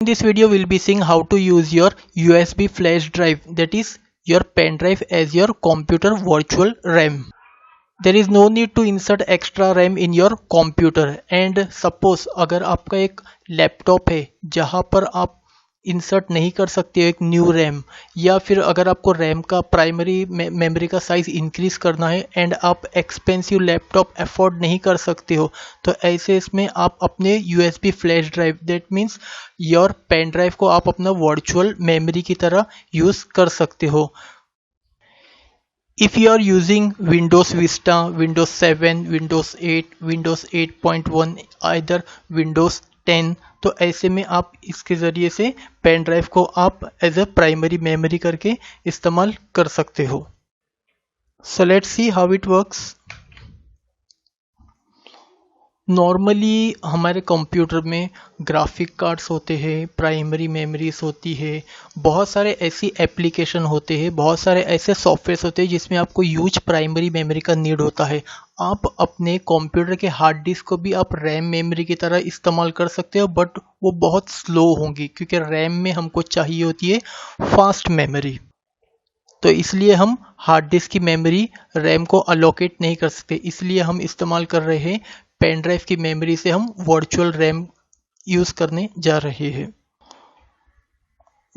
In this video, we'll be seeing how to use your USB flash drive, that is your pen drive, as your computer virtual RAM. There is no need to insert extra RAM in your computer. And suppose अगर आपका एक laptop है जहाँ पर आप insert नहीं कर सकते हो एक न्यू रैम, या फिर अगर आपको रैम का प्राइमरी मेमोरी का साइज़ इंक्रीज़ करना है एंड आप एक्सपेंसिव लैपटॉप अफोर्ड नहीं कर सकते हो, तो ऐसे इसमें आप अपने USB flash drive, that means your pen drive को आप अपना वर्चुअल मेमोरी की तरह यूज़ कर सकते हो. If you are using Windows Vista, Windows 7, Windows 8, Windows 8.1, either Windows 10, तो ऐसे में आप इसके ज़रिए से पेन ड्राइव को आप एज अ प्राइमरी मेमोरी करके इस्तेमाल कर सकते हो. So let's see how it works. Normally हमारे कंप्यूटर में ग्राफिक कार्ड्स होते हैं, प्राइमरी मेमोरीज होती है, बहुत सारे ऐसी एप्लीकेशन होते हैं, बहुत सारे ऐसे सॉफ्टवेयर्स होते हैं जिसमें आपको ह्यूज प्राइमरी मेमोरी का नीड होता है. आप अपने कंप्यूटर के हार्ड डिस्क को भी आप रैम मेमोरी की तरह इस्तेमाल कर सकते हो, बट वो बहुत स्लो होंगी क्योंकि रैम में हमको चाहिए होती है फास्ट मेमोरी. तो इसलिए हम हार्ड डिस्क की मेमोरी रैम को अलोकेट नहीं कर सकते, इसलिए हम इस्तेमाल कर रहे हैं पेन ड्राइव की मेमोरी से हम वर्चुअल रैम यूज़ करने जा रहे हैं.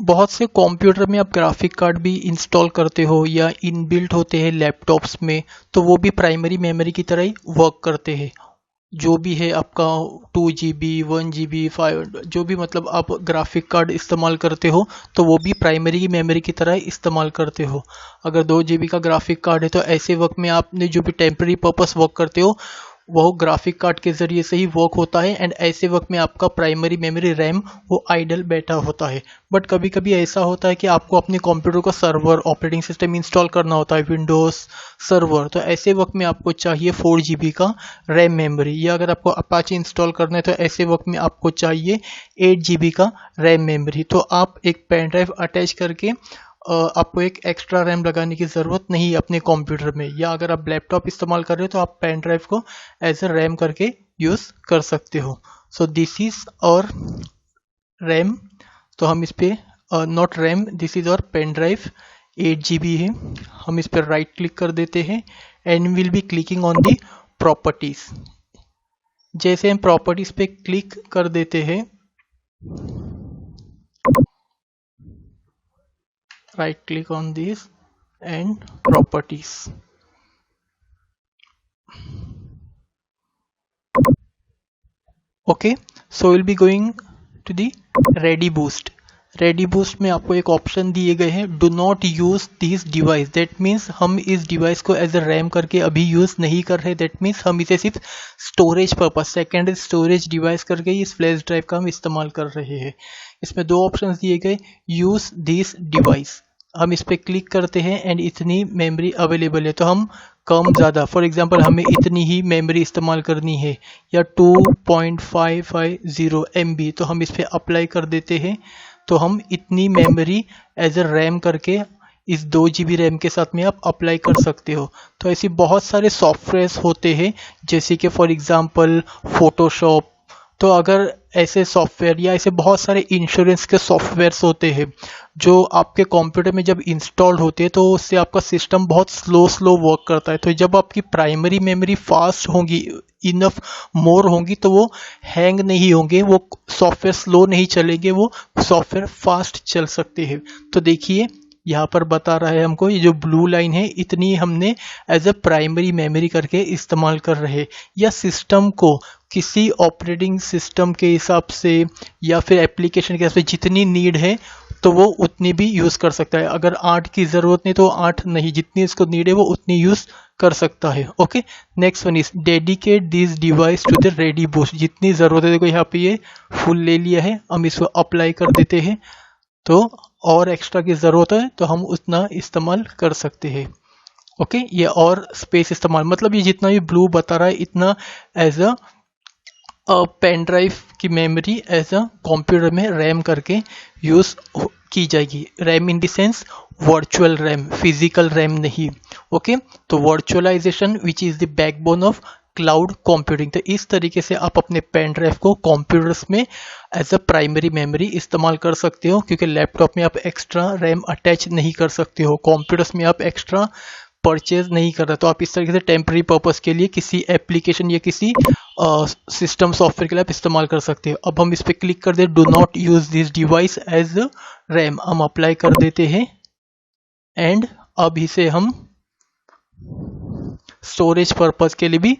बहुत से कंप्यूटर में आप ग्राफिक कार्ड भी इंस्टॉल करते हो या इनबिल्ट होते हैं लैपटॉप्स में, तो वो भी प्राइमरी मेमोरी की तरह ही वर्क करते हैं. जो भी है आपका 2 GB 1 GB 5, जो भी मतलब आप ग्राफिक कार्ड इस्तेमाल करते हो तो वो भी प्राइमरी की मेमोरी की तरह इस्तेमाल करते हो. अगर 2 GB का ग्राफिक कार्ड है तो ऐसे वक्त में आपने जो भी टेम्प्रेरी पर्पस वर्क करते हो वो ग्राफिक कार्ड के ज़रिए से ही वर्क होता है, एंड ऐसे वक्त में आपका प्राइमरी मेमोरी रैम वो आइडल बैठा होता है. बट कभी कभी ऐसा होता है कि आपको अपने कंप्यूटर को सर्वर ऑपरेटिंग सिस्टम इंस्टॉल करना होता है, विंडोज़ सर्वर, तो ऐसे वक्त में आपको चाहिए 4 GB का रैम मेमोरी, या अगर आपको अपाचे इंस्टॉल करना है तो ऐसे वक्त में आपको चाहिए 8 GB का रैम मेमोरी. तो आप एक पेन ड्राइव अटैच करके आपको एक एक्स्ट्रा रैम लगाने की ज़रूरत नहीं है अपने कंप्यूटर में, या अगर आप लैपटॉप इस्तेमाल कर रहे हो तो आप पेन ड्राइव को एज अ रैम करके यूज़ कर सकते हो. सो दिस इज़ और रैम. तो हम इस पर नॉट रैम, दिस इज़ और पेन ड्राइव 8 GB है. हम इस पर राइट क्लिक कर देते हैं and will be clicking on the properties. जैसे हम प्रॉपर्टीज़ पे क्लिक कर देते हैं, right click on this and properties. Okay, so we'll be going to the ready boost. Ready boost में आपको एक ऑप्शन दिए गए हैं, do not use this device. That means हम इस डिवाइस को एज अ रैम करके अभी यूज़ नहीं कर रहे. दैट मीन्स हम इसे सिर्फ storage purpose, secondary storage device करके इस फ्लैश ड्राइव का हम इस्तेमाल कर रहे हैं. इसमें दो ऑप्शंस दिए गए, यूज़ दिस डिवाइस. हम इस पर क्लिक करते हैं एंड इतनी मेमोरी अवेलेबल है, तो हम कम ज़्यादा, फॉर एग्जांपल हमें इतनी ही मेमोरी इस्तेमाल करनी है या 2.550 MB, तो हम इस पर अप्लाई कर देते हैं. तो हम इतनी मेमोरी एज अ रैम करके इस 2 GB रैम के साथ में आप अप्लाई कर सकते हो. तो ऐसे बहुत सारे सॉफ्टवेयर्स होते हैं जैसे कि फॉर एग्जांपल फोटोशॉप. तो अगर ऐसे सॉफ्टवेयर या ऐसे बहुत सारे इंश्योरेंस के सॉफ्टवेयर्स होते हैं जो आपके कंप्यूटर में जब इंस्टॉल होते हैं तो उससे आपका सिस्टम बहुत स्लो वर्क करता है. तो जब आपकी प्राइमरी मेमोरी फास्ट होगी, इनफ मोर होंगी, तो वो हैंग नहीं होंगे, वो सॉफ्टवेयर स्लो नहीं चलेंगे, वो सॉफ्टवेयर फास्ट चल सकते हैं. तो देखिए यहाँ पर बता रहा है हमको, ये जो ब्लू लाइन है इतनी हमने एज अ प्राइमरी मेमोरी करके इस्तेमाल कर रहे हैं. या सिस्टम को किसी ऑपरेटिंग सिस्टम के हिसाब से या फिर एप्लीकेशन के हिसाब से जितनी नीड है तो वो उतनी भी यूज़ कर सकता है. अगर 8 की ज़रूरत नहीं तो 8 नहीं, जितनी इसको नीड है वो उतनी यूज़ कर सकता है. Okay, next one is dedicate this device to the ready boost. जितनी ज़रूरत है, देखो यहाँ पे ये फुल ले लिया है, हम इसको अप्लाई कर देते हैं. तो और एक्स्ट्रा की ज़रूरत है तो हम उतना इस्तेमाल कर सकते हैं. ओके, ये और स्पेस इस्तेमाल, मतलब ये जितना भी ब्लू बता रहा है इतना एज अ पेन ड्राइव की मेमोरी एज अ कंप्यूटर में रैम करके यूज़ की जाएगी. RAM in the sense virtual RAM, physical RAM नहीं. ओके, तो virtualization which is the backbone of cloud computing. तो इस तरीके से आप अपने पेन ड्राइव को कंप्यूटर्स में एज अ प्राइमरी मेमोरी इस्तेमाल कर सकते हो, क्योंकि लैपटॉप में आप एक्स्ट्रा रैम अटैच नहीं कर सकते हो, कंप्यूटर्स में आप एक्स्ट्रा परचेज नहीं कर रहे। तो आप इस तरीके से टेम्प्रेरी पर्पस के लिए किसी एप्लीकेशन या किसी सिस्टम सॉफ्टवेयर के लिए आप इस्तेमाल कर सकते हो। अब हम इस पर क्लिक कर दे, do not use this device as RAM, हम अप्लाई कर देते हैं एंड अब इसे हम स्टोरेज पर्पस के लिए भी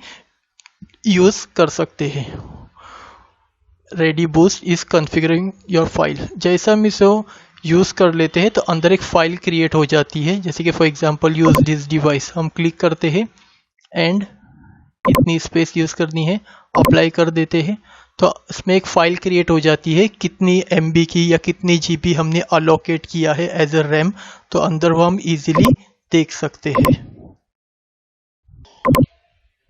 यूज कर सकते हैं। Ready boost is configuring your file. जैसा हम इसे यूज़ कर लेते हैं तो अंदर एक फ़ाइल क्रिएट हो जाती है, जैसे कि for example use this device, हम क्लिक करते हैं एंड कितनी स्पेस यूज़ करनी है अप्लाई कर देते हैं। तो इसमें एक फ़ाइल क्रिएट हो जाती है, कितनी MB की या कितनी GB हमने अलोकेट किया है एज अ रैम, तो अंदर वो हम इजीली देख सकते हैं।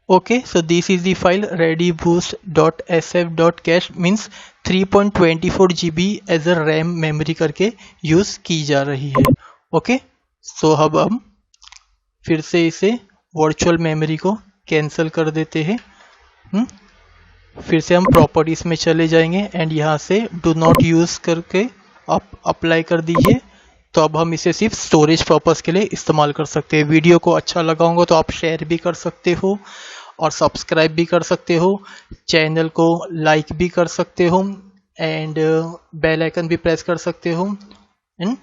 Okay, so this is the file rediboost.sf.cache, means 3.24 GB as a RAM memory करके यूज़ की जा रही है। ओके, सो अब हम फिर से इसे वर्चुअल मेमोरी को कैंसिल कर देते हैं। फिर से हम प्रॉपर्टीज़ में चले जाएंगे एंड यहाँ से डू नॉट यूज़ करके आप अप्लाई कर दीजिए। तो अब हम इसे सिर्फ स्टोरेज पर्पस के लिए इस्तेमाल कर सकते हैं। वीडियो को अच्छा लगा होगा तो आप शेयर भी कर सकते हो और सब्सक्राइब भी कर सकते हो, चैनल को लाइक भी कर सकते हो एंड बेल आइकन भी प्रेस कर सकते हो एंड